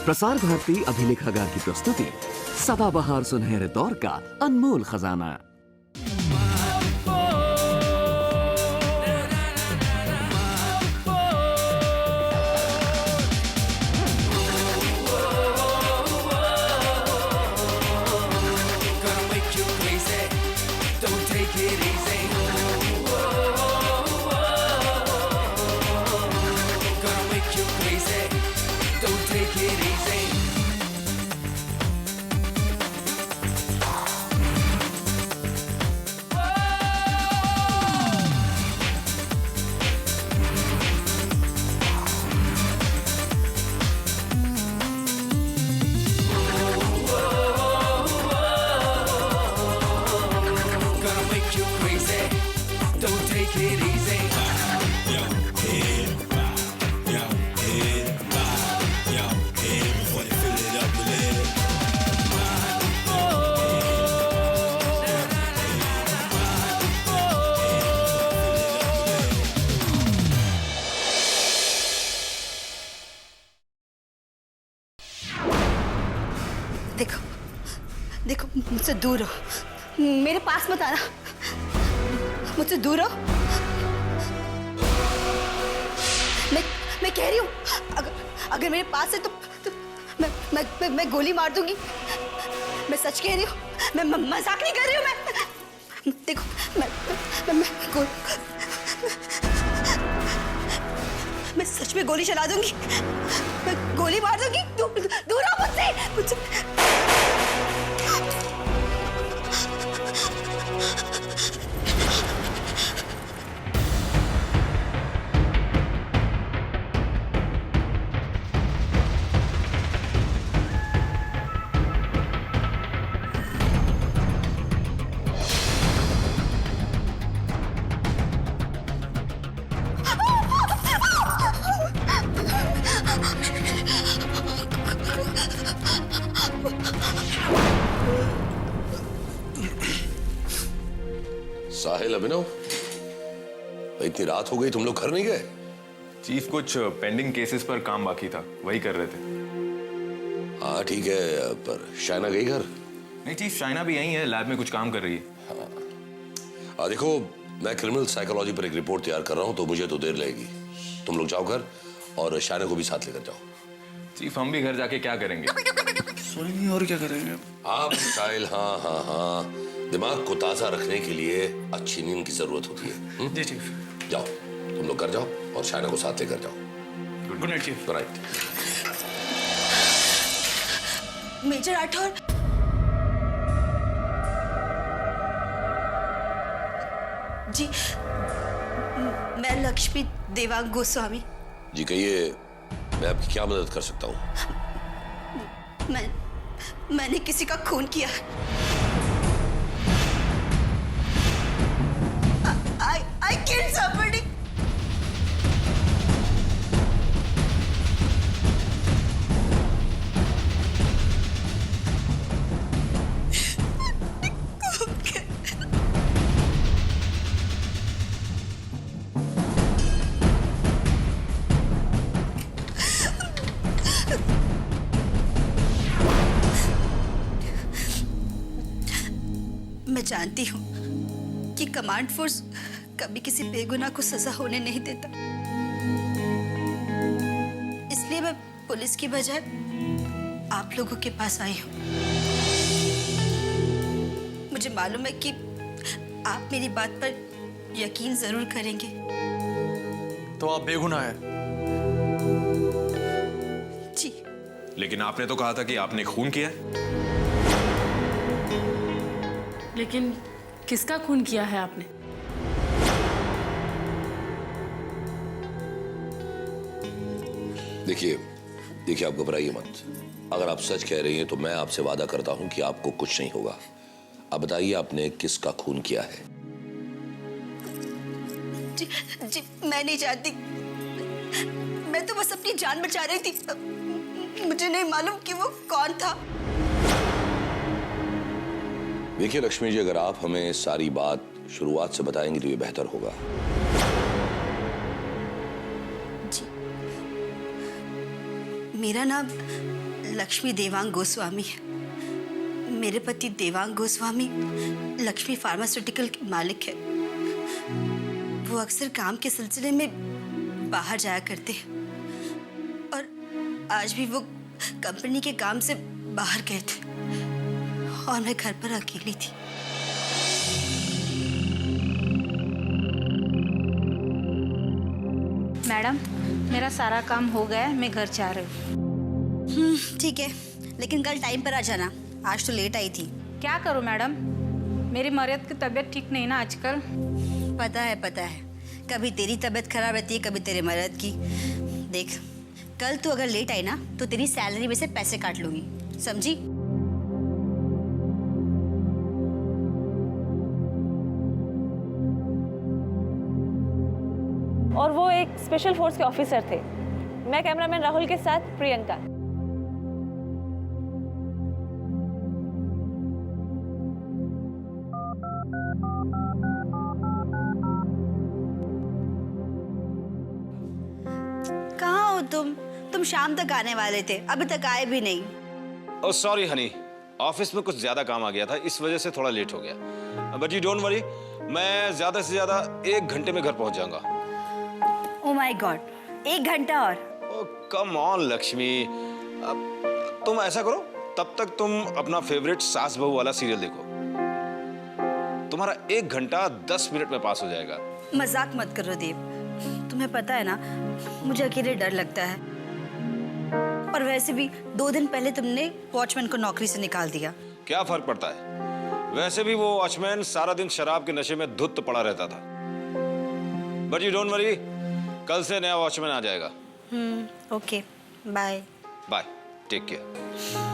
प्रसार भारती अभिलेखागार की प्रस्तुति सदाबहार सुनहरे दौर का अनमोल खजाना। देखो देखो, मुझसे दूर रहो, मेरे पास मत आना, मुझसे दूर रहो। मैं कह रही हूँ, अगर मेरे पास है तो मैं गोली मार दूंगी। मैं सच कह रही हूँ, मैं मजाक नहीं कर रही हूँ। मैं देखो, मैं सच में गोली चला दूंगी, मैं गोली मार दूंगी। दूर रहो मुझसे। साहिल, अभिनव, इतनी रात हो गई, तुम लोग घर नहीं गए? चीफ, कुछ पेंडिंग केसेस पर काम बाकी था, वही कर रहे थे। हाँ ठीक है, पर शाइना गई घर? नहीं चीफ, शाइना भी यहीं है, लैब में कुछ काम कर रही है। हाँ देखो, मैं क्रिमिनल साइकोलॉजी पर एक रिपोर्ट तैयार कर रहा हूँ, तो मुझे तो देर लगेगी। तुम लोग जाओ घर और शाइना को भी साथ लेकर जाओ। चीफ, हम भी घर जाके क्या करेंगे? सोई नहीं और क्या करेंगे आप? साहिल, हाँ, दिमाग को ताजा रखने के लिए अच्छी नींद की जरूरत होती है। जी चीफ। जाओ, तुम लोग घर जाओ और शाइना को साथ लेकर जाओ। Good night chief. Good night. Major Rathore, जी, मैं लक्ष्मी देवांग गोस्वामी। जी कहिए, मैं आपकी क्या मदद कर सकता हूँ? मैंने किसी का खून किया। I killed somebody. मैं जानती हूँ कि कमांड फोर्स कभी किसी बेगुनाह को सजा होने नहीं देता, इसलिए मैं पुलिस की बजाय आप लोगों के पास आई हूँ। मुझे मालूम है कि आप मेरी बात पर यकीन जरूर करेंगे। तो आप बेगुनाह हैं? जी। लेकिन आपने तो कहा था कि आपने खून किया है। लेकिन किसका खून किया है आपने? देखिए, आप घबराइए मत। अगर आप सच कह रही हैं तो मैं आपसे वादा करता हूं कि आपको कुछ नहीं होगा। अब बताइए, आपने किसका खून किया है? जी, मैं नहीं जानती। मैं तो बस अपनी जान बचा रही थी। मुझे नहीं मालूम कि वो कौन था। देखिए लक्ष्मी जी, अगर आप हमें सारी बात शुरुआत से बताएंगी तो ये बेहतर होगा। जी, मेरा नाम लक्ष्मी देवांग गोस्वामी। मेरे पति देवांग गोस्वामी लक्ष्मी फार्मास्यूटिकल के मालिक है। वो अक्सर काम के सिलसिले में बाहर जाया करते और आज भी वो कंपनी के काम से बाहर गए थे और मैं घर पर अकेली थी। मैडम, मेरा सारा काम हो गया है, मैं घर जा रही हूँ। ठीक है, लेकिन कल टाइम पर आ जाना। आज तो लेट आई थी। क्या करूँ मैडम, मेरी मरियत की तबीयत ठीक नहीं ना आजकल। पता है। कभी तेरी तबीयत खराब रहती है, कभी तेरे मर्द की। देख, कल तू अगर लेट आई ना तो तेरी सैलरी में से पैसे काट लूंगी, समझी? और वो एक स्पेशल फोर्स के ऑफिसर थे। मैं कैमरामैन राहुल के साथ प्रियंका। कहाँ हो तुम शाम तक आने वाले थे, अभी तक आए भी नहीं। ओह सॉरी हनी, ऑफिस में कुछ ज्यादा काम आ गया था, इस वजह से थोड़ा लेट हो गया। बट यू डोंट वरी, मैं ज्यादा से ज्यादा 1 घंटे में घर पहुंच जाऊंगा। ओह माय गॉड, 1 घंटा और? कम ऑन लक्ष्मी, तुम ऐसा करो, तब तक तुम अपना फेवरेट सास बहू वाला सीरियल देखो। तुम्हारा 1 घंटा 10 मिनट में पास हो जाएगा। मजाक मत करो देव, तुम्हें पता है ना मुझे अकेले डर लगता है। और वैसे भी 2 दिन पहले तुमने वॉचमैन को नौकरी से निकाल दिया। क्या फर्क पड़ता है, वैसे भी वो वॉचमैन सारा दिन शराब के नशे में धुत पड़ा रहता था। बट यू डोंट वरी, कल से नया वॉचमैन आ जाएगा। Okay, bye. Bye, take care.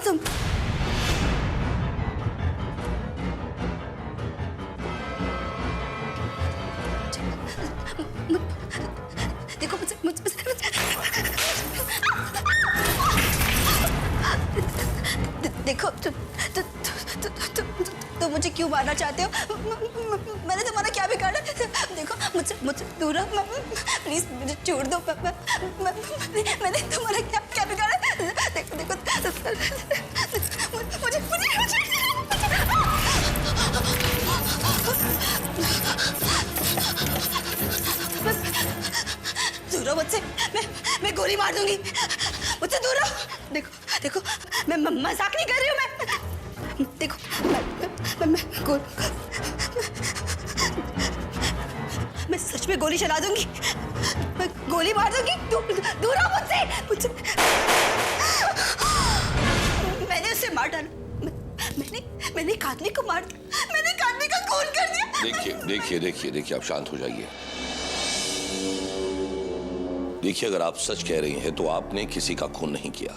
तुम? देखो देखो तुम मुझे क्यों मारना चाहते हो? मैंने तुम्हारा क्या बिगाड़ा? देखो मुझसे दूर रहो। प्लीज मुझे छोड़ दो। मैंने तुम्हारा क्या बिगाड़ा? देखो मुझे दूर रहो मुझसे। मैं गोली मार दूंगी। मुझसे दूर रहो। देखो मैं मजाक नहीं कर रही हूँ। मैं देखो मैं सच में गोली चला दूंगी। मैं गोली मार दूंगी। दूर रहो मुझसे। मैंने उसे मार डाला। मैंने एक आदमी को मार दिया। मैंने एक आदमी का खून कर दिया। देखिए आप शांत हो जाइए। देखिए, अगर आप सच कह रही हैं तो आपने किसी का खून नहीं किया।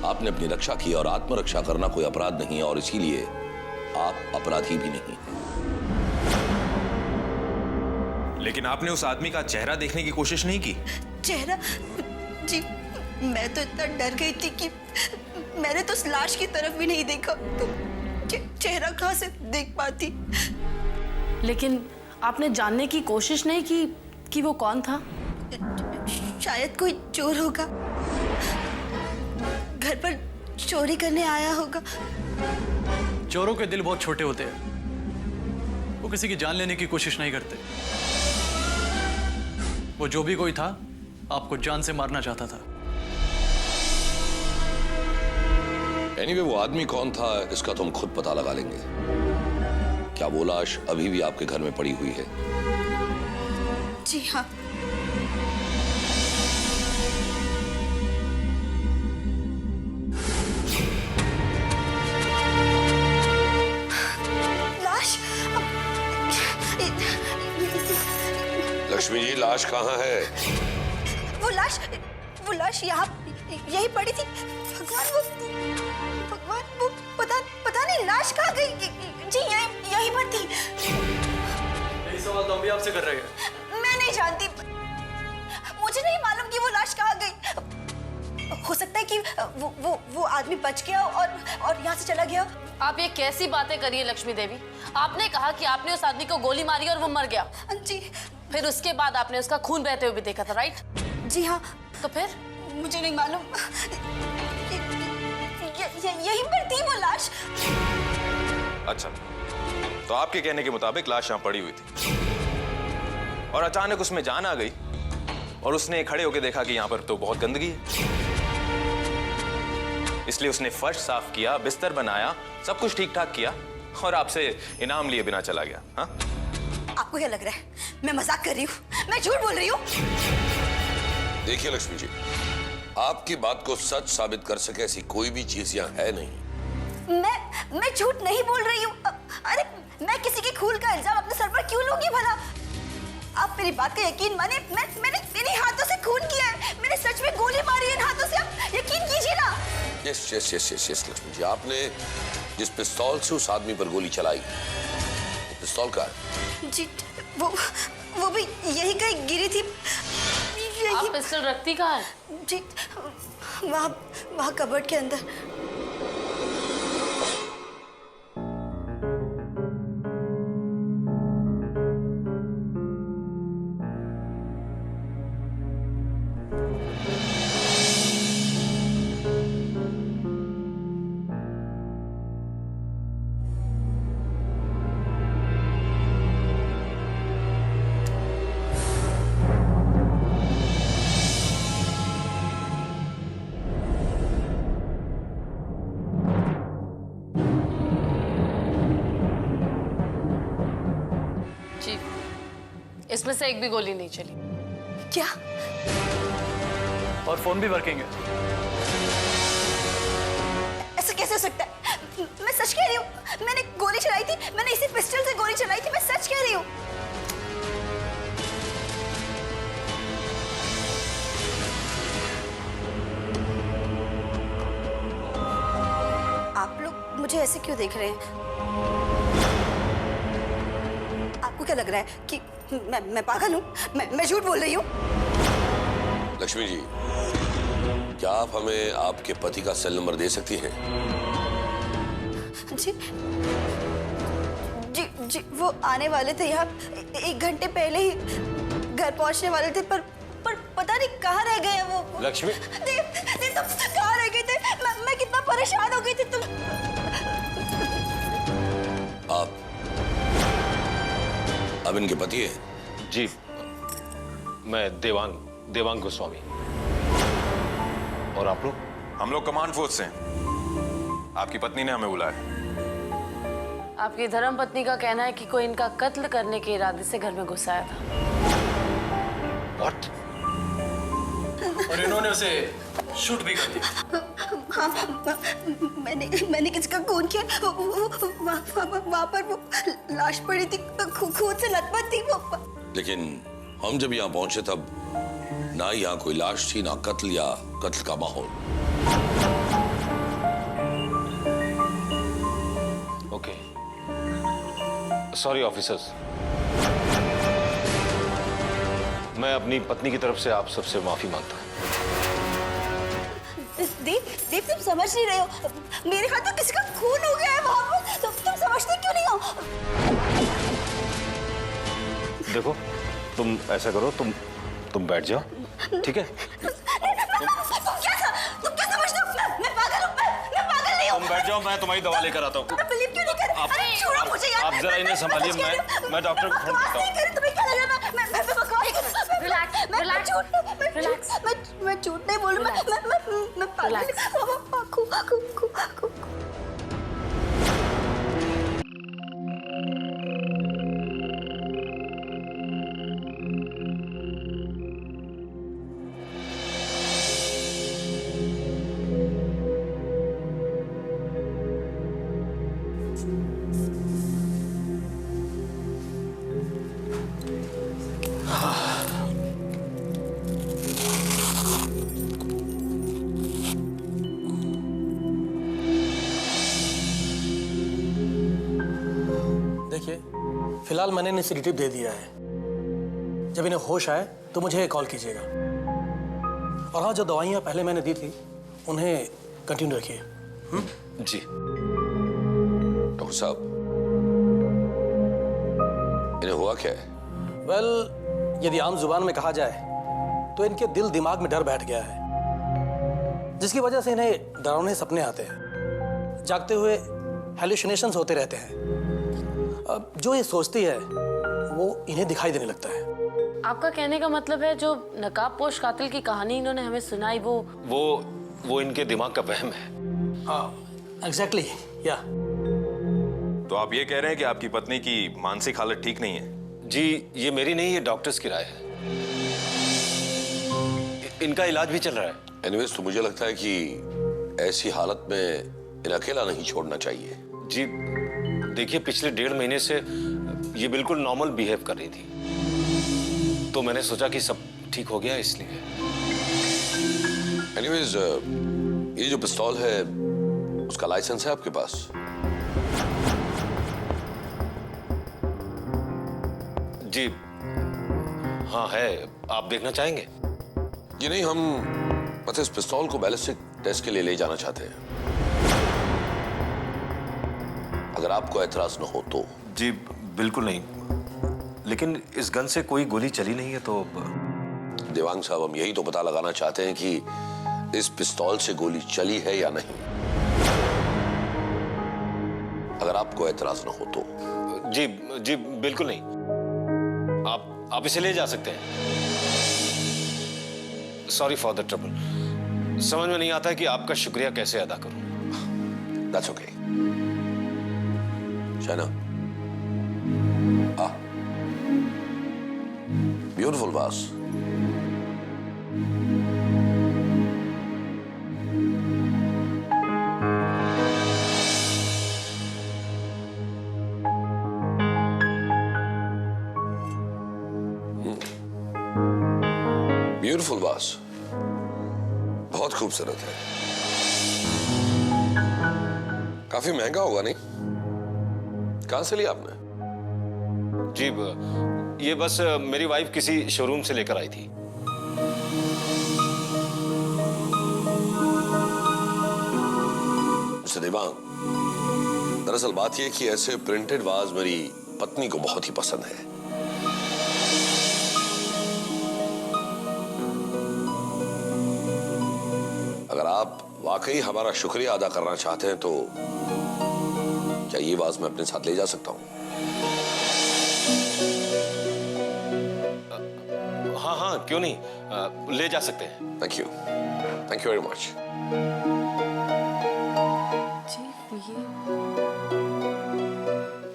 आपने अपनी रक्षा की और आत्मरक्षा करना कोई अपराध नहीं है और इसीलिए आप अपराधी भी नहीं। लेकिन आपने उस आदमी का चेहरा देखने की कोशिश नहीं की? चेहरा? जी, मैं तो इतना डर गई थी कि मैंने तो उस लाश की तरफ भी नहीं देखा। तो चेहरा कहाँ से देख पाती? लेकिन आपने जानने की कोशिश नहीं की कि वो कौन था? शायद कोई चोर होगा, घर पर चोरी करने आया होगा। चोरों के दिल बहुत छोटे होते हैं, वो किसी की जान लेने की कोशिश नहीं करते। वो जो भी कोई था, आपको जान से मारना चाहता था। एनीवे, वो आदमी कौन था इसका तो हम खुद पता लगा लेंगे। क्या वो लाश अभी भी आपके घर में पड़ी हुई है? जी हाँ। लाश? लक्ष्मी जी, लाश कहाँ है? वो लाश यहाँ यही पड़ी थी। भगवान वो पता नहीं लाश कहाँ गई। जी यही पर थी। यही सवाल तो हम भी आपसे कर रहे हैं। मैं नहीं जानती। मुझे नहीं मालूम कि वो लाश कहाँ गई। हो सकता है कि वो आदमी बच गया और यहाँ से चला गया। आप ये कैसी बातें करिए लक्ष्मी देवी? आपने कहा कि आपने उस आदमी को गोली मारी और वो मर गया। जी। फिर उसके बाद आपने उसका खून बहते हुए भी देखा था, राइट? जी हाँ। तो फिर? मुझे नहीं मालूम। यहीं पर थी वो लाश। अच्छा, तो आपके कहने के मुताबिक लाश यहाँ पड़ी हुई थी और अचानक उसमें जान आ गई और उसने खड़े होकर देखा कि यहाँ पर तो बहुत गंदगी है, इसलिए उसने फर्श साफ किया, बिस्तर बनाया, सब कुछ ठीक ठाक किया और आपसे इनाम लिए बिना चला गया। हाँ? आपको क्या लग रहा है मैं मजाक कर रही हूँ? मैं झूठ बोल रही हूँ? देखिए लक्ष्मी जी, आपकी बात को सच साबित कर सके ऐसी कोई भी चीज यहाँ है नहीं। मैं झूठ नहीं बोल रही हूँ। अरे मैं किसी के खून का इल्जाम अपने सर पर क्यों लूंगी भला? आप मेरी बात का यकीन मानिए। मैंने मेरे हाथों से खून किया है। मैंने सच में गोली मारी है इन हाथों से। आप यकीन कीजिए ना। यस लक्ष्मी जी, आपने जिस पिस्तौल से उस आदमी पर गोली चलाई, वो पिस्तौल का है? जी, वो भी यही कहीं गिरी थी। आप पिस्टल रखती कहाँ है? जी, वहाँ कबर्ड के अंदर। इसमें से एक भी गोली नहीं चली। क्या? और फोन भी वर्किंग है। ऐसा कैसे हो सकता है? मैं सच कह रही हूँ। मैंने गोली चलाई थी। मैंने इसी पिस्टल से गोली चलाई थी। मैं सच कह रही हूँ। आप लोग मुझे ऐसे क्यों देख रहे हैं? आपको क्या लग रहा है कि मैं पागल हूँ? मैं झूठ बोल रही हूँ? लक्ष्मी जी, क्या आप हमें आपके पति का सेल नंबर दे सकती हैं? जी जी जी वो आने वाले थे यहाँ 1 घंटे पहले ही घर पहुंचने वाले थे, पर पता नहीं कहाँ रह गए वो। लक्ष्मी, देव तुम कहाँ रह गए थे? मैं कितना परेशान हो गई थी। तुम आप इनके पति है? जी मैं देवांग गोस्वामी। और आप लोग? हम लोग कमांड फोर्स से हैं। आपकी पत्नी ने हमें बुलाया। आपकी धर्म पत्नी का कहना है कि कोई इनका कत्ल करने के इरादे से घर में घुस आया था। What? और इन्होंने उसे शूट भी कर दिया। हाँ, मैंने किसका खून किया? वहाँ पर वो लाश पड़ी थी, खून से लथपथ थी वो। लेकिन हम जब यहाँ पहुंचे तब ना यहाँ कोई लाश थी, ना कत्ल या कत्ल का माहौल। Okay, sorry officers. मैं अपनी पत्नी की तरफ से आप सबसे माफी मांगता हूँ। देव तुम समझ नहीं रहे हो, मेरे हाथ में किसी का खून हो गया है वहाँ पर। तुम समझते क्यों नहीं हो? देखो, तुम ऐसा करो, तुम बैठ जाओ, ठीक है? तुम क्या समझते हो? मैं पागल हूँ, मैं पागल नहीं हूँ। तुम बैठ जाओ, मैं तुम्हारी दवा लेकर आता हूँ। मैं बिलीव क्यों नहीं कर? अरे छोड़ो मुझे यार। आप जरा इन्हें संभालिए, मैं डॉक्टर को फोन करता हूँ। नहीं कर, तुम्हें क्या लगा? मैं बकवास कर। रिलैक्स। मैं झूठ नहीं बोल रही। मैं पागल हूँ। देखिए, फिलहाल मैंने इन्हें सेडेटिव दे दिया है। जब इन्हें होश आए तो मुझे कॉल कीजिएगा। और हाँ, जो दवाइयाँ पहले मैंने दी थी उन्हें कंटिन्यू रखिए। जी डॉक्टर साहब, इन्हें हुआ क्या है? वेल, यदि आम जुबान में कहा जाए तो इनके दिल दिमाग में डर बैठ गया है, जिसकी वजह से इन्हें डरावने सपने आते हैं, जागते हुए हेलुसिनेशंस होते रहते हैं। अब जो ये सोचती है वो इन्हें दिखाई देने लगता है। आपका कहने का मतलब है जो नकाबपोश कातिल की कहानी इन्होंने हमें सुनाई वो इनके दिमाग का वहम है। एग्जैक्टली, या। तो आप ये कह रहे हैं कि आपकी पत्नी की मानसिक हालत ठीक नहीं है? जी, ये मेरी नहीं, ये डॉक्टर्स की राय है। इनका इलाज भी चल रहा है। एनीवेज, तो मुझे लगता है कि ऐसी हालत में इन्हें अकेला नहीं छोड़ना चाहिए। जी देखिए, पिछले 1.5 महीने से ये बिल्कुल नॉर्मल बिहेव कर रही थी, तो मैंने सोचा कि सब ठीक हो गया इसलिए। एनीवेज, ये जो पिस्तौल है उसका लाइसेंस है आपके पास? जी हाँ है, आप देखना चाहेंगे? जी नहीं, हम बस इस पिस्तौल को बैलिस्टिक टेस्ट के लिए ले जाना चाहते हैं, अगर आपको ऐतराज न हो तो। जी बिल्कुल नहीं, लेकिन इस गन से कोई गोली चली नहीं है तो। देवांग साहब, हम यही तो पता लगाना चाहते हैं कि इस पिस्तौल से गोली चली है या नहीं। अगर आपको ऐतराज न हो तो। जी बिल्कुल नहीं, आप इसे ले जा सकते हैं। Sorry for the trouble. समझ में नहीं आता है कि आपका शुक्रिया कैसे अदा करूं। That's okay. Shaina. Beautiful vase. Beautiful वास, बहुत खूबसूरत है। काफी महंगा होगा नहीं? कहां से लिया आपने? जी ये बस मेरी वाइफ किसी शोरूम से लेकर आई थी। मिस्टर देवांग, दरअसल बात यह कि ऐसे प्रिंटेड वाज मेरी पत्नी को बहुत ही पसंद है। अगर आप वाकई हमारा शुक्रिया अदा करना चाहते हैं तो क्या ये वाज मैं अपने साथ ले जा सकता हूं? हाँ हाँ, क्यों नहीं, ले जा सकते हैं। Thank you very much.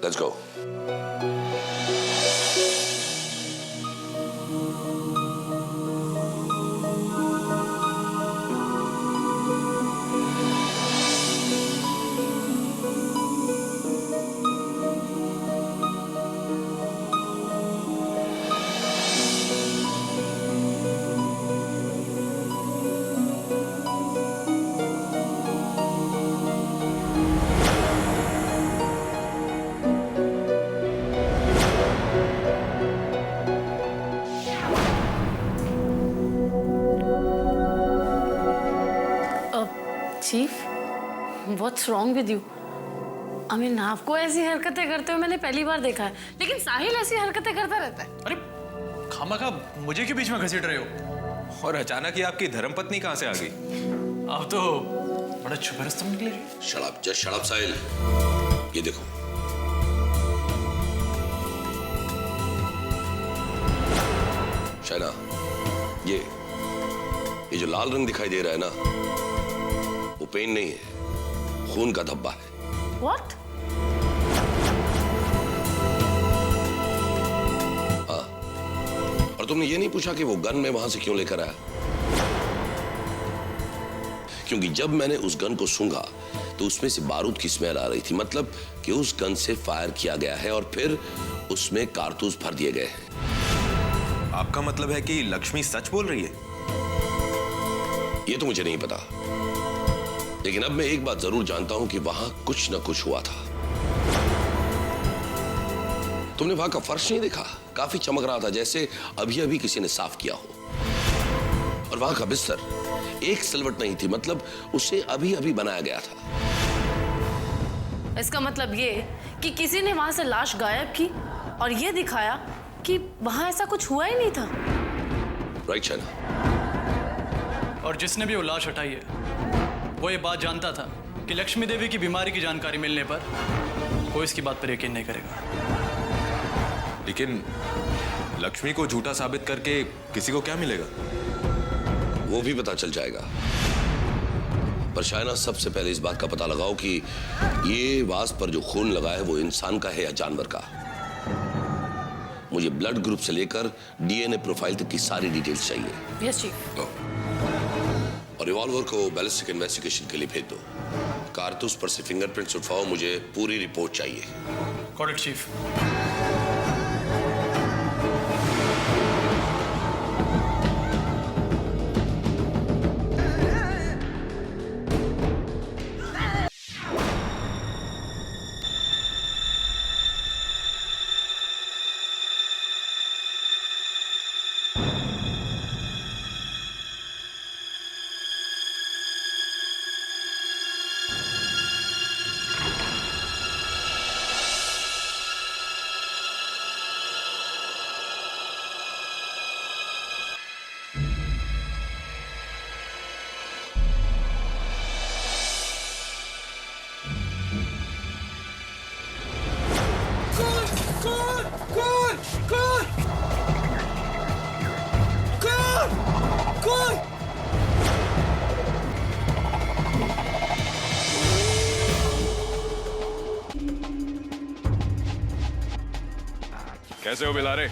Let's go. Chief, what's wrong with you? I mean, आपको ऐसी हरकतें करते हुए मैंने पहली बार देखा है, लेकिन साहिल ऐसी हरकतें करता रहता है। अरे खामखा मुझे क्यों बीच में घसीट रहे हो? और अचानक ही आपकी धर्मपत्नी कहां से आ गई? आप तो बड़ा छुपे रास्ते में निकले। शट अप साहिल। ये देखो, शायना, ये जो लाल रंग दिखाई दे रहा है ना, वो पेन नहीं है, खून का धब्बा है। What? हाँ, और तुमने ये नहीं पूछा कि वो गन मैं वहां से क्यों लेकर आया? क्योंकि जब मैंने उस गन को सूंघा तो उसमें से बारूद की स्मेल आ रही थी, मतलब कि उस गन से फायर किया गया है और फिर उसमें कारतूस भर दिए गए हैं। आपका मतलब है कि लक्ष्मी सच बोल रही है? ये तो मुझे नहीं पता, लेकिन अब मैं एक बात जरूर जानता हूं कि वहां कुछ न कुछ हुआ था। तुमने वहां का फर्श नहीं देखा? काफी चमक रहा था, जैसे अभी अभी किसी ने साफ किया हो। और वहां का बिस्तर, एक सिलवट नहीं थी, मतलब उसे अभी अभी बनाया गया था। इसका मतलब ये कि किसी ने वहां से लाश गायब की और ये दिखाया कि वहां ऐसा कुछ हुआ ही नहीं था। राइट शायना? और जिसने भी वो लाश हटाई है वो ये बात जानता था कि लक्ष्मी देवी की बीमारी की जानकारी मिलने पर कोई इसकी बात पर यकीन नहीं करेगा। लेकिन लक्ष्मी को झूठा साबित करके किसी को क्या मिलेगा? वो भी पता चल जाएगा। पर शायना, सबसे पहले इस बात का पता लगाओ कि ये वास पर जो खून लगा है वो इंसान का है या जानवर का। मुझे ब्लड ग्रुप से लेकर डीएनए प्रोफाइल तक की सारी डिटेल्स चाहिए। Yes chief. और रिवॉल्वर को बैलिस्टिक इन्वेस्टिगेशन के लिए भेज दो। कारतूस पर से फिंगरप्रिंट्स उठाओ, मुझे पूरी रिपोर्ट चाहिए। Got it chief. कैसे हो बिलारे?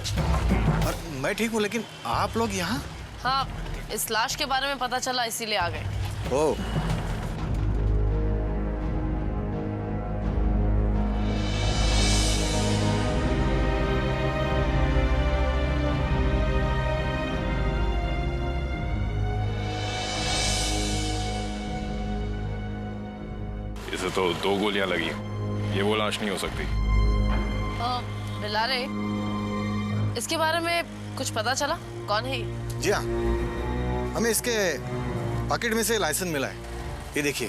मैं ठीक हूँ, लेकिन आप लोग यहाँ? हाँ, इस लाश के बारे में पता चला इसीलिए आ गए। ओ, इसे तो 2 गोलियां लगी, ये वो लाश नहीं हो सकती। बिलारे, इसके बारे में कुछ पता चला? कौन है ये? जी हाँ, हमें इसके पॉकेट में से लाइसेंस मिला है। ये देखिए,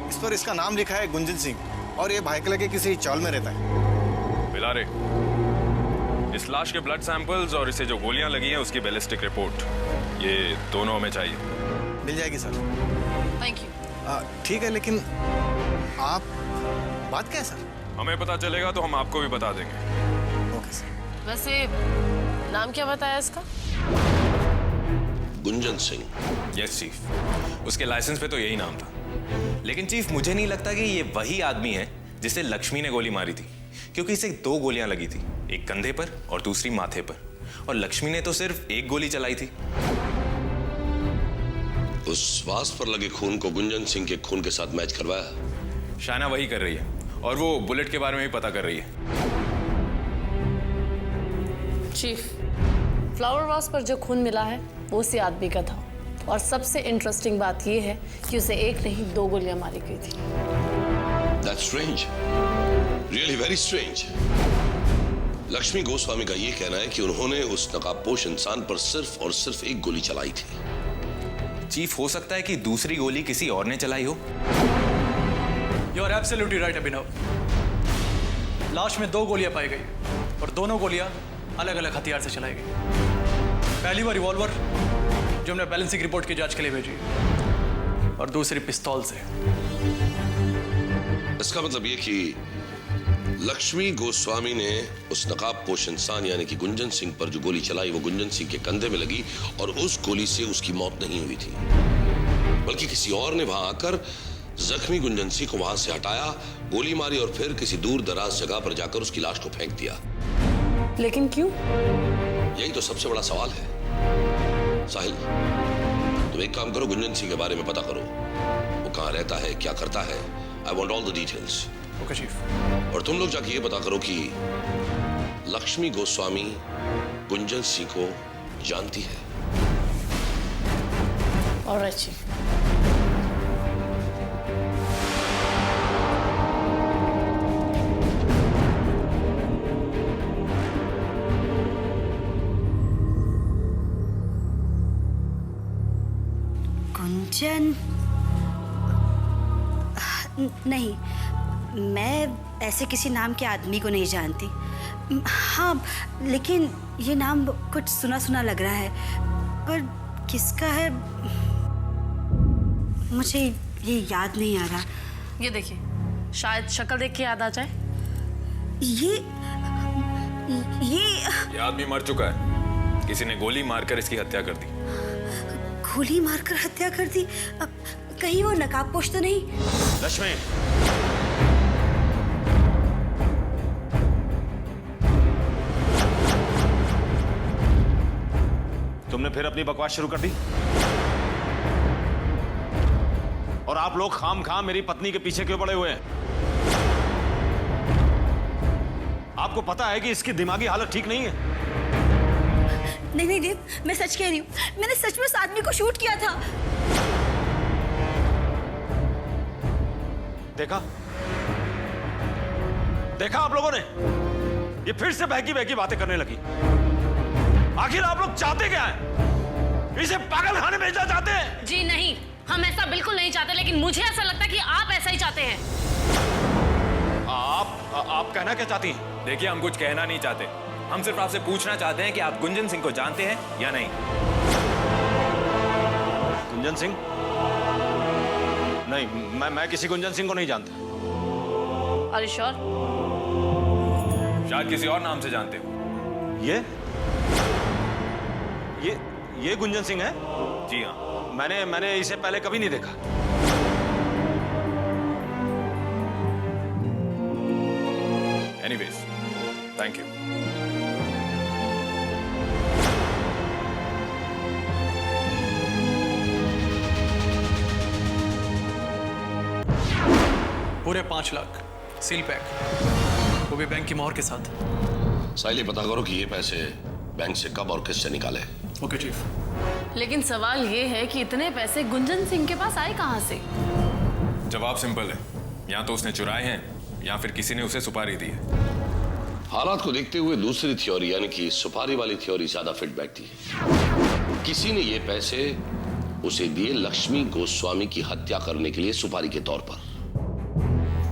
इस पर इसका नाम लिखा है गुंजन सिंह, और ये भाईकला के किसी चौल में रहता है। दिलारे, इस लाश के ब्लड सैंपल्स और इसे जो गोलियां लगी हैं उसकी बैलिस्टिक रिपोर्ट, ये दोनों हमें चाहिए। मिल जाएगी सर। Thank you. ठीक है, लेकिन आप बात क्या है सर? हमें पता चलेगा तो हम आपको भी बता देंगे। Okay sir. वैसे नाम क्या बताया इसका? गुंजन सिंह। यस चीफ, उसके लाइसेंस पे तो यही नाम था। लेकिन चीफ, मुझे नहीं लगता कि ये वही आदमी है जिसे लक्ष्मी ने गोली मारी थी, क्योंकि इसे 2 गोलियां लगी थी, एक कंधे पर और दूसरी माथे पर, और लक्ष्मी ने तो सिर्फ 1 गोली चलाई थी। उस वास पर लगे खून को गुंजन सिंह के खून के साथ मैच करवाया? शाना वही कर रही है, और वो बुलेट के बारे में भी पता कर रही है। चीफ, फ्लावर वास पर जो खून मिला है वो उसी आदमी का था, और सबसे इंटरेस्टिंग बात ये है कि उसे 1 नहीं 2 गोलियां मारी गई थी। That's strange. Really very strange. Lakshmi Goswami का ये कहना है कि उन्होंने उस नकाबपोश इंसान पर सिर्फ और सिर्फ 1 गोली चलाई थी। चीफ, हो सकता है कि दूसरी गोली किसी और ने चलाई हो। यू आर एब्सोल्युटली राइट अभिनव। लाश में 2 गोलियां पाई गई, और दोनों गोलियां अलग अलग हथियार से चलाई गई। पहली वो रिवॉल्वर जो हमने बैलेंसिंग रिपोर्ट की जांच के लिए भेजी, और दूसरी पिस्तौल से। इसका मतलब ये कि लक्ष्मी गोस्वामी ने उस नकाबपोश इंसान यानी कि गुंजन सिंह पर जो गोली चलाई वो गुंजन सिंह के कंधे में लगी, और उस गोली से उसकी मौत नहीं हुई थी, बल्कि किसी और ने वहां आकर जख्मी गुंजन सिंह को वहां से हटाया, गोली मारी और फिर किसी दूर दराज जगह पर जाकर उसकी लाश को फेंक दिया। लेकिन क्यों? यही तो सबसे बड़ा सवाल है। साहिल, तुम एक काम करो, गुंजन सिंह के बारे में पता करो, वो कहाँ रहता है, क्या करता है। I want all the details. Okay chief. और तुम लोग जाके ये पता करो कि लक्ष्मी गोस्वामी गुंजन सिंह को जानती है। Alright chief. गुंजन? नहीं, मैं ऐसे किसी नाम के आदमी को नहीं जानती। हाँ, लेकिन ये नाम कुछ सुना सुना लग रहा है, पर किसका है मुझे ये याद नहीं आ रहा। ये देखिए, शायद शक्ल देख के याद आ जाए। ये आदमी मर चुका है, किसी ने गोली मारकर इसकी हत्या कर दी। गोली मारकर हत्या कर दी? कहीं वो नकाबपोश तो नहीं? लक्ष्मी, तुमने फिर अपनी बकवास शुरू कर दी, और आप लोग खाम मेरी पत्नी के पीछे क्यों पड़े हुए हैं? आपको पता है कि इसकी दिमागी हालत ठीक नहीं है। नहीं देव, मैं सच कह रही हूँ, मैंने सच में उस आदमी को शूट किया था। देखा आप लोगों ने, ये फिर से बहकी बहकी बातें करने लगी। आखिर आप लोग चाहते क्या हैं? इसे पागल खाने भेजना चाहते हैं? जी नहीं, हम ऐसा बिल्कुल नहीं चाहते, लेकिन मुझे ऐसा लगता है कि आप ऐसा ही चाहते हैं। आप कहना क्या चाहती हैं? देखिए, हम कुछ कहना नहीं चाहते, हम सिर्फ आपसे पूछना चाहते हैं कि आप गुंजन सिंह को जानते हैं या नहीं। गुंजन सिंह? नहीं, मैं किसी गुंजन सिंह को नहीं जानता। Are you sure? शायद किसी और नाम से जानते हो। ये गुंजन सिंह है? जी हाँ। मैंने इसे पहले कभी नहीं देखा। Anyways, thank you. पूरे 5 लाख सील पैक, वो भी बैंक की मोहर के साथ। साहिल, पता करो कि ये पैसे बैंक से कब और किससे निकाले। Okay chief. लेकिन सवाल ये है कि इतने पैसे गुंजन सिंह के पास आए कहाँ से? जवाब सिंपल है, या तो उसने चुराए हैं या फिर किसी ने उसे सुपारी दी है। हालात को देखते हुए दूसरी थ्योरी यानी कि सुपारी वाली थ्योरी ज्यादा फिट बैठती है। किसी ने ये पैसे उसे दिए लक्ष्मी गोस्वामी की हत्या करने के लिए सुपारी के तौर पर।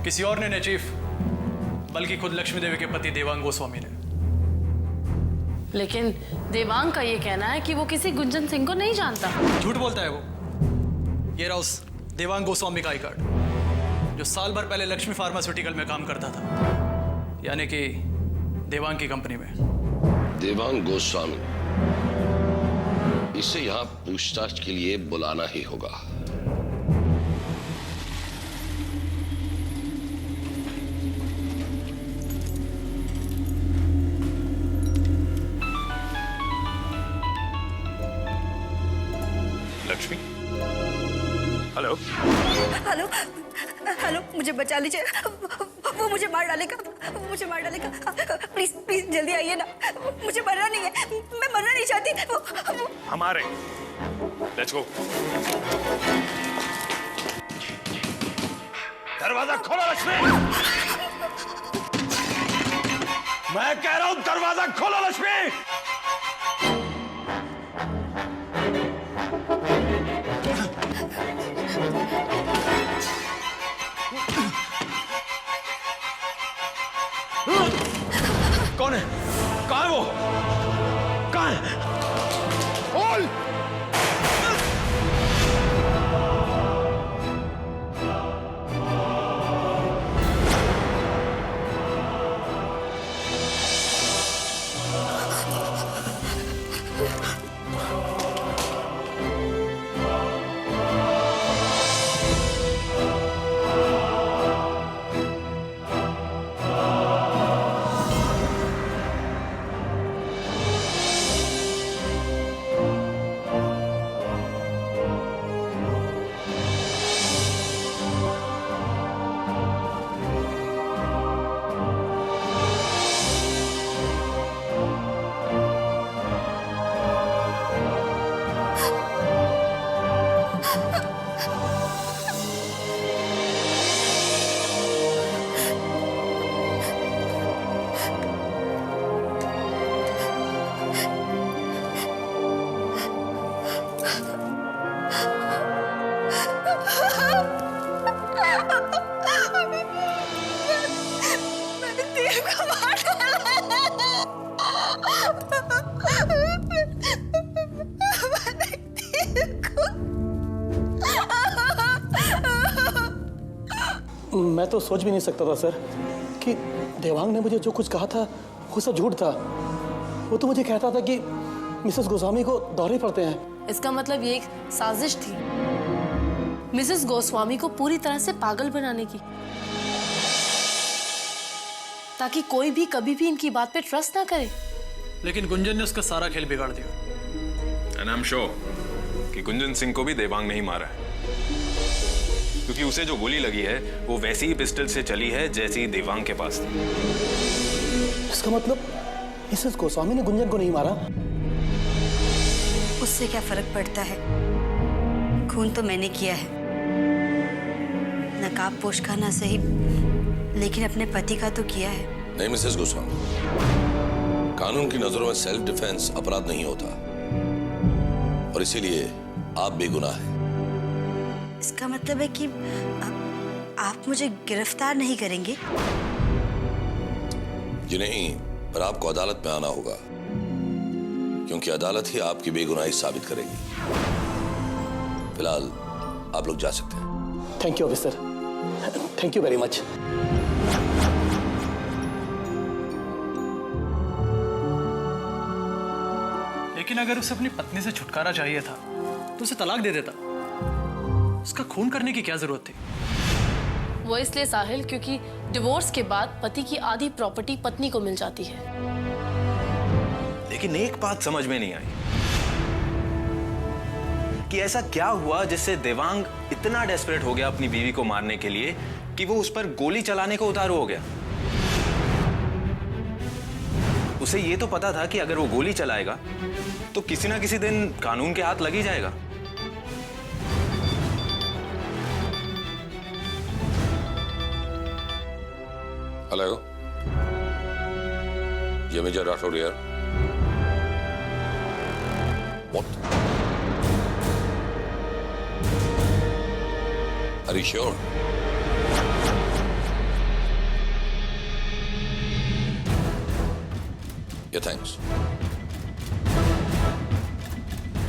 किसी और ने चीफ, बल्कि खुद लक्ष्मी देवी के पति देवांग गोस्वामी ने। लेकिन देवांग का ये कहना है कि वो किसी गुंजन सिंह को नहीं जानता। झूठ बोलता है वो। ये रहा उस देवांग गोस्वामी का आई कार्ड, जो साल भर पहले लक्ष्मी फार्मास्यूटिकल में काम करता था, यानी कि देवांग की कंपनी में। देवांग गोस्वामी, इसे यहां पूछताछ के लिए बुलाना ही होगा। लक्ष्मी, हेलो। हेलो हेलो, मुझे बचा लीजिए, वो मुझे मार डालेगा, मुझे मार डालेगा। प्लीज प्लीज जल्दी आइए ना, मुझे मरना नहीं है, मैं मरना नहीं चाहती। हम आ रहे हैं, लेट्स गो। दरवाजा खोलो लक्ष्मी, मैं कह रहा हूं दरवाजा खोलो लक्ष्मी। कौन है? कहां है वो? कहां है? खोल! मैं तो सोच भी नहीं सकता था सर कि देवांग ने मुझे जो कुछ कहा था वो सब झूठ था। वो तो मुझे कहता था कि मिसेस गोस्वामी को दौरे पड़ते हैं। इसका मतलब ये एक साजिश थी मिसेस गोस्वामी को पूरी तरह से पागल बनाने की, ताकि कोई भी कभी भी इनकी बात पे ट्रस्ट ना करे। लेकिन गुंजन ने उसका सारा खेल बिगाड़ दिया। एंड आई एम श्योर कि गुंजन सिंह को भी देवांग नहीं मारा है, क्योंकि उसे जो गोली लगी है वो वैसी ही पिस्टल से चली है जैसी देवांग के पास थी। इसका मतलब मिसेस गोस्वामी ने गुंजन को नहीं मारा? उससे क्या फर्क पड़ता है? खून तो मैंने किया है, नकाब पोश का ना सही, लेकिन अपने पति का तो किया है। नहीं मिसेस गोस्वामी, कानून की नजरों में सेल्फ डिफेंस अपराध नहीं होता, और इसीलिए आप बेगुनाह हैं। इसका मतलब है कि आप मुझे गिरफ्तार नहीं करेंगे? जी नहीं, पर आपको अदालत में आना होगा, क्योंकि अदालत ही आपकी बेगुनाही साबित करेगी। फिलहाल आप लोग जा सकते हैं। Thank you officer, thank you very much. लेकिन अगर उसे अपनी पत्नी से छुटकारा चाहिए था तो उसे तलाक दे देता। उसका खून करने की क्या जरूरत थी? वो इसलिए साहिल, क्योंकि डिवोर्स के बाद पति की आधी प्रॉपर्टी पत्नी को मिल जाती है। लेकिन एक बात समझ में नहीं आई कि ऐसा क्या हुआ जिससे देवांग इतना डेस्परेट हो गया अपनी बीवी को मारने के लिए कि वो उस पर गोली चलाने को उतारू हो गया। उसे ये तो पता था कि अगर वो गोली चलाएगा तो किसी ना किसी दिन कानून के हाथ लग ही जाएगा। हेलो, ये मेजर राठौड़ यार। What? Are you sure? ये थैंक्स।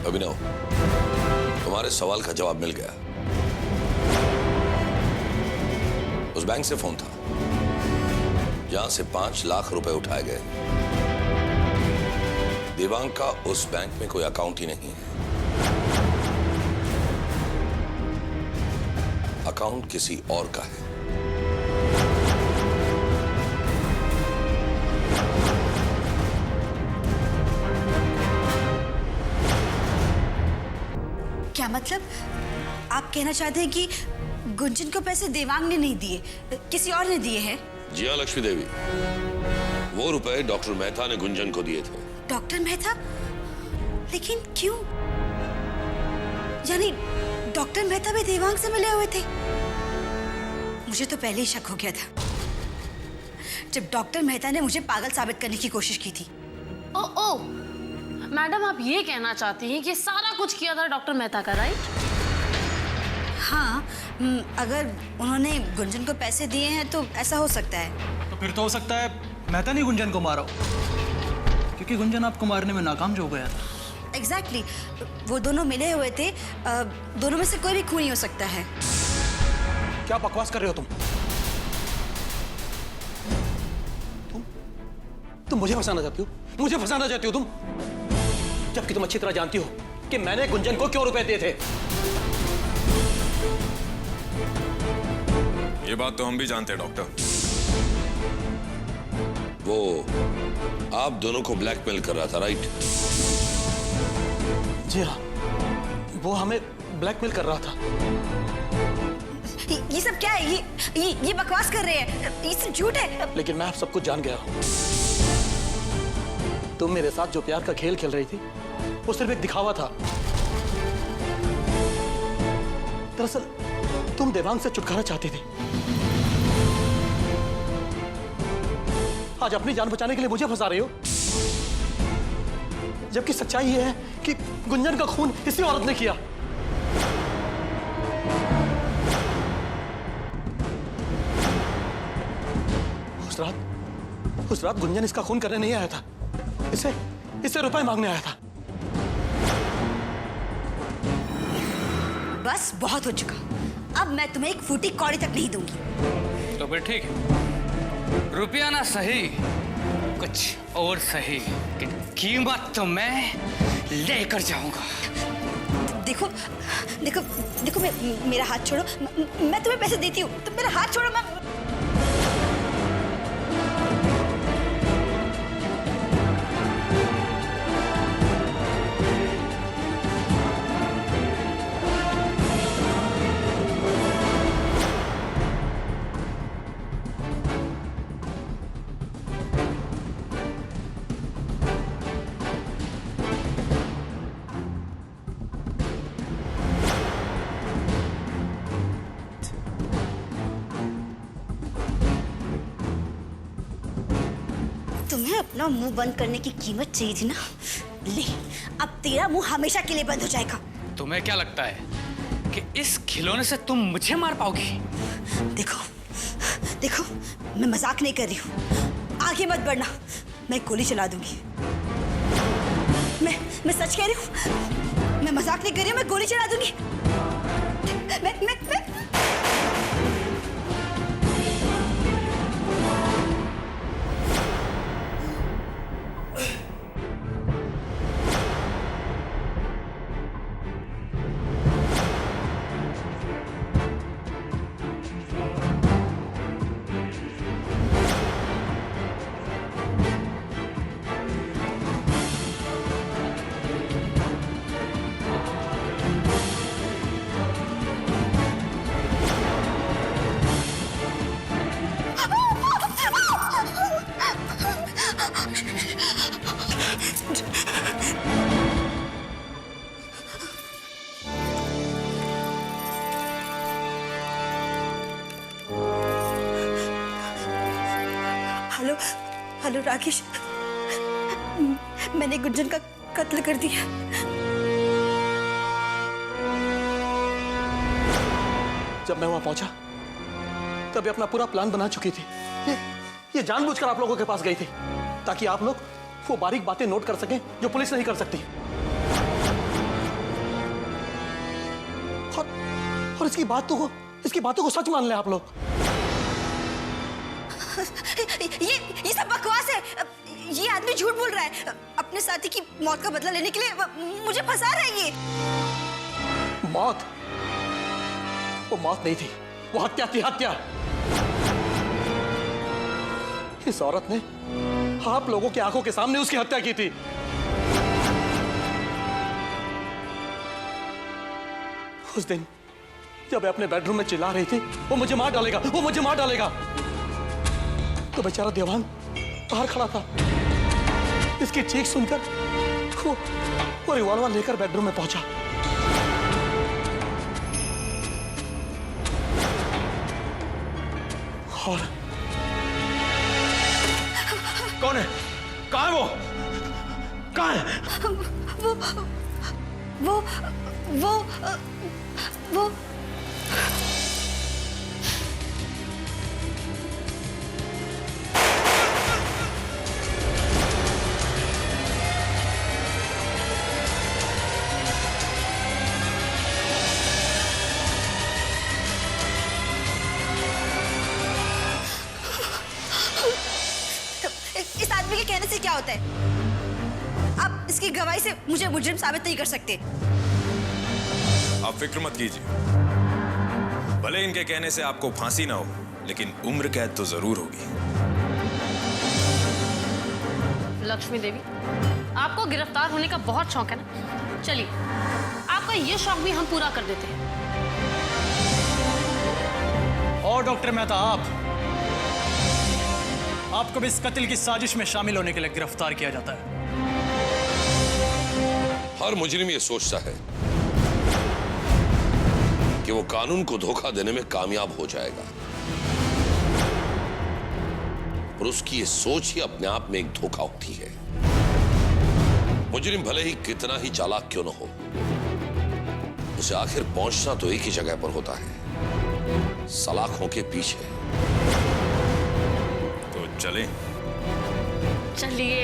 अभिनव, तुम्हारे सवाल का जवाब मिल गया। उस बैंक से फोन था जहां से 5 लाख रुपए उठाए गए। देवांग का उस बैंक में कोई अकाउंट ही नहीं है। अकाउंट किसी और का है। क्या मतलब? आप कहना चाहते हैं कि गुंजन को पैसे देवांग ने नहीं दिए, किसी और ने दिए हैं? जी हाँ लक्ष्मी देवी, वो रुपए डॉक्टर मेहता ने गुंजन को दिए थे। डॉक्टर मेहता? लेकिन क्यों? यानी डॉक्टर मेहता भी देवांग से मिले हुए थे? मुझे तो पहले ही शक हो गया था जब डॉक्टर मेहता ने मुझे पागल साबित करने की कोशिश की थी। ओ मैडम, आप ये कहना चाहती हैं कि सारा कुछ किया था डॉक्टर मेहता का, राइट? हाँ, अगर उन्होंने गुंजन को पैसे दिए हैं तो ऐसा हो सकता है। तो फिर तो हो सकता है मेहता ने गुंजन को मारा हो, क्योंकि गुंजन आपको मारने में नाकाम जो हो गया था। एग्जैक्टली, वो दोनों मिले हुए थे। दोनों में से कोई भी खूनी हो सकता है। क्या बकवास कर रहे हो तुम? तुम मुझे फंसाना चाहती हो? मुझे फंसाना चाहती हो तुम? जबकि तुम अच्छी तरह जानती हो कि मैंने गुंजन को क्यों रुपए दिए थे। ये बात तो हम भी जानते हैं डॉक्टर। वो आप दोनों को ब्लैकमेल कर रहा था, राइट? जी हाँ, वो हमें ब्लैकमेल कर रहा था। ये सब क्या है? ये बकवास कर रहे हैं, ये सब झूठ है। लेकिन मैं आप सब कुछ जान गया हूं। तुम मेरे साथ जो प्यार का खेल खेल रही थी वो सिर्फ एक दिखावा था। दरअसल तुम देवांग से छुटकारा चाहती थी। आज अपनी जान बचाने के लिए मुझे फंसा रही हो, जबकि सच्चाई ये है कि गुंजन का खून इसी औरत ने किया। उस रात गुंजन इसका खून करने नहीं आया था, इससे रुपए मांगने आया था। बस बहुत हो चुका। अब मैं तुम्हें एक फूटी कौड़ी तक नहीं दूंगी। तो फिर ठीक है, रुपया ना सही, कुछ और सही, कि कीमत तो मैं लेकर जाऊंगा। देखो देखो देखो, मेरा हाथ छोड़ो। मैं तुम्हें पैसे देती हूँ, तुम मेरा हाथ छोड़ो। मैं तुम्हें अपना मुंह बंद करने की कीमत चाहिए थी ना? ले, अब तेरा मुंह हमेशा के लिए बंद हो जाएगा। तुम्हें क्या लगता है कि इस खिलौने से तुम मुझे मार पाओगी? देखो देखो, मैं मजाक नहीं कर रही हूँ। आगे मत बढ़ना, मैं गोली चला दूंगी। मैं सच कह रही हूँ, मैं मजाक नहीं कर रही हूँ, मैं गोली चला दूंगी। मैं हेलो राकेश, मैंने गुंजन का कत्ल कर दिया। जब मैं वहां पहुंचा तब अपना पूरा प्लान बना चुकी थी। ये जानबूझकर आप लोगों के पास गई थी ताकि आप लोग वो बारीक बातें नोट कर सकें जो पुलिस नहीं कर सकती। और इसकी बातों को सच मान लें आप लोग। ये सब बकवास है। ये आदमी झूठ बोल रहा है। अपने साथी की मौत का बदला लेने के लिए मुझे फंसा रहा है ये। मौत? वो मौत नहीं थी, वो हत्या थी, हत्या। इस औरत ने आप लोगों की आंखों के सामने उसकी हत्या की थी। उस दिन जब मैं अपने बेडरूम में चिल्ला रही थी, वो मुझे मार डालेगा, वो मुझे मार डालेगा, तो बेचारा देवान बाहर खड़ा था। इसकी चीख सुनकर वो रिवॉल्वर लेकर बेडरूम में पहुंचा। और कौन है? कहाँ है वो? कहाँ है? वो इस आदमी के कहने से क्या होता है? आप इसकी गवाही से मुझे मुजरिम साबित नहीं कर सकते। आप फिक्र मत कीजिए, भले इनके कहने से आपको फांसी ना हो, लेकिन उम्र कैद तो जरूर होगी। लक्ष्मी देवी, आपको गिरफ्तार होने का बहुत शौक है ना? चलिए, आपका ये शौक भी हम पूरा कर देते हैं। और डॉक्टर मेहता, आपको भी इस कत्ल की साजिश में शामिल होने के लिए गिरफ्तार किया जाता है। हर मुजरिम ये सोचता है कि वो कानून को धोखा देने में कामयाब हो जाएगा, और उसकी ये सोच ही अपने आप में एक धोखा होती है। मुजरिम भले ही कितना ही चालाक क्यों न हो, उसे आखिर पहुंचना तो एक ही जगह पर होता है, सलाखों के पीछे। तो चलें। चलिए।